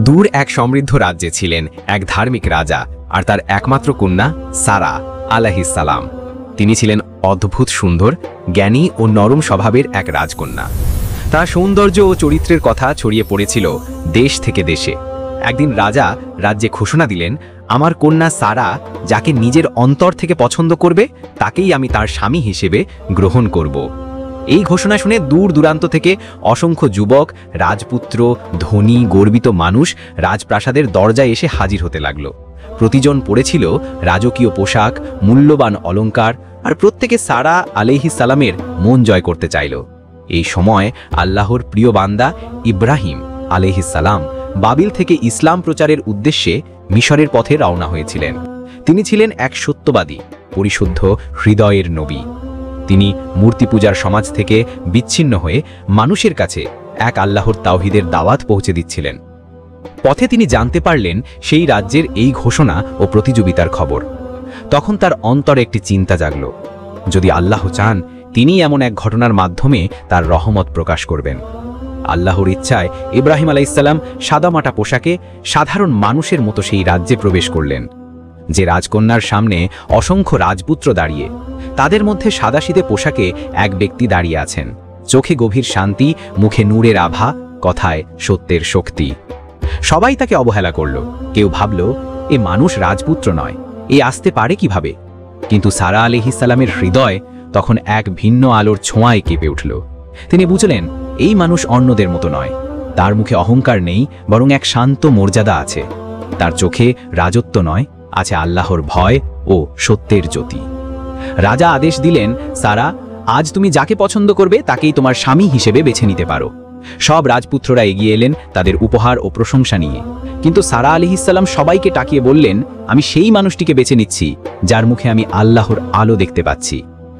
দূর এক সমৃদ্ধ রাজ্যে ছিলেন এক ধার্মিক রাজা আর তার একমাত্র কন্যা সারা আলাইহিস সালাম। তিনি ছিলেন অদ্ভুত সুন্দর, জ্ঞানী ও নরম স্বভাবের এক রাজকন্যা। তার সৌন্দর্য ও চরিত্রের কথা ছড়িয়ে পড়েছিল দেশ থেকে দেশে। একদিন রাজা রাজ্যে ঘোষণা দিলেন, আমার কন্যা সারা যাকে নিজের অন্তর থেকে পছন্দ করবে তাকেই আমি তার স্বামী হিসেবে গ্রহণ করব। এই ঘোষণা শুনে দূর দূরান্ত থেকে অসংখ্য যুবক, রাজপুত্র, ধনী গর্বিত মানুষ রাজপ্রাসাদের দরজায় এসে হাজির হতে লাগল। প্রতিজন পড়েছিল রাজকীয় পোশাক, মূল্যবান অলংকার, আর প্রত্যেকে সারা আলাইহিস সালামের মন জয় করতে চাইল। এই সময় আল্লাহর প্রিয় বান্দা ইব্রাহিম আলাইহিস সালাম বাবিল থেকে ইসলাম প্রচারের উদ্দেশ্যে মিশরের পথে রওনা হয়েছিলেন। তিনি ছিলেন এক সত্যবাদী, পরিশুদ্ধ হৃদয়ের নবী। তিনি মূর্তি পূজার সমাজ থেকে বিচ্ছিন্ন হয়ে মানুষের কাছে এক আল্লাহর তাওহীদের দাওয়াত পৌঁছে দিচ্ছিলেন। পথে তিনি জানতে পারলেন সেই রাজ্যের এই ঘোষণা ও প্রতিযোগিতার খবর। তখন তার অন্তরে একটি চিন্তা জাগল, যদি আল্লাহ চান তিনি এমন এক ঘটনার মাধ্যমে তার রহমত প্রকাশ করবেন। আল্লাহর ইচ্ছায় ইব্রাহিম আলাইহিস সালাম সাদামাটা পোশাকে সাধারণ মানুষের মতো সেই রাজ্যে প্রবেশ করলেন। যে রাজকন্যার সামনে অসংখ্য রাজপুত্র দাঁড়িয়ে, তাদের মধ্যে সাদাসিধে পোশাকে এক ব্যক্তি দাঁড়িয়ে আছেন, চোখে গভীর শান্তি, মুখে নূরের আভা, কথায় সত্যের শক্তি। সবাই তাকে অবহেলা করল। কেউ ভাবল, এ মানুষ রাজপুত্র নয়, এ আসতে পারে কিভাবে? কিন্তু সারা আলাইহিস সালামের হৃদয় তখন এক ভিন্ন আলোর ছোঁয়ায় কেঁপে উঠল। তিনি বুঝলেন, এই মানুষ অন্যদের মতো নয়। তার মুখে অহংকার নেই, বরং এক শান্ত মর্যাদা আছে। তার চোখে রাজত্ব নয়, আছে আল্লাহর ভয় ও সত্যের জ্যোতি। রাজা আদেশ দিলেন, সারা, আজ তুমি যাকে পছন্দ করবে তাকেই তোমার স্বামী হিসেবে বেছে নিতে পারো। সব রাজপুত্ররা এগিয়ে এলেন তাদের উপহার ও প্রশংসা নিয়ে। কিন্তু সারা আলাইহিস সালাম সবাইকে টাকিয়ে বললেন, আমি সেই মানুষটিকে বেছে নিচ্ছি যার মুখে আমি আল্লাহর আলো দেখতে পাচ্ছি।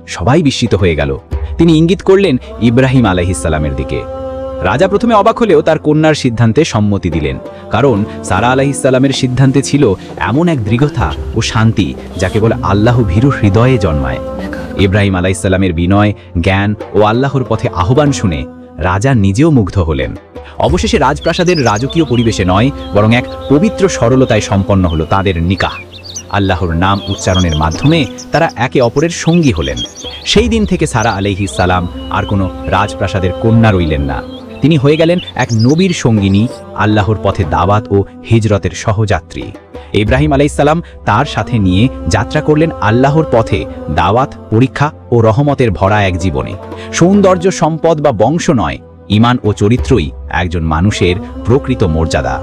সবাই বিস্মিত হয়ে গেল। তিনি ইঙ্গিত করলেন ইব্রাহিম আলাইহিস সালামের দিকে। রাজা প্রথমে অবাক হলেও তার কন্যার সিদ্ধান্তে সম্মতি দিলেন, কারণ সারা আলাইহিস সালামের সিদ্ধান্তে ছিল এমন এক দৃঢ়তা ও শান্তি যা কেবল আল্লাহ ভীরু হৃদয়ে জন্মায়। ইব্রাহিম আলাইহিস সালামের বিনয়, জ্ঞান ও আল্লাহর পথে আহ্বান শুনে রাজা নিজেও মুগ্ধ হলেন। অবশেষে রাজপ্রাসাদের রাজকীয় পরিবেশে নয়, বরং এক পবিত্র সরলতায় সম্পন্ন হলো তাদের নিকাহ। আল্লাহর নাম উচ্চারণের মাধ্যমে তারা একে অপরের সঙ্গী হলেন। সেই দিন থেকে সারা আলাইহিস সালাম আর কোনো রাজপ্রাসাদের কন্যা রইলেন না। তিনি হয়ে গেলেন এক নবীর সঙ্গিনী, আল্লাহর পথে দাওয়াত ও হিজরতের সহযাত্রী। ইব্রাহিম আলাইহিস সালাম তার সাথে নিয়ে যাত্রা করলেন আল্লাহর পথে দাওয়াত, পরীক্ষা ও রহমতের ভরা এক জীবনে। সৌন্দর্য, সম্পদ বা বংশ নয়, ঈমান ও চরিত্রই একজন মানুষের প্রকৃত মর্যাদা।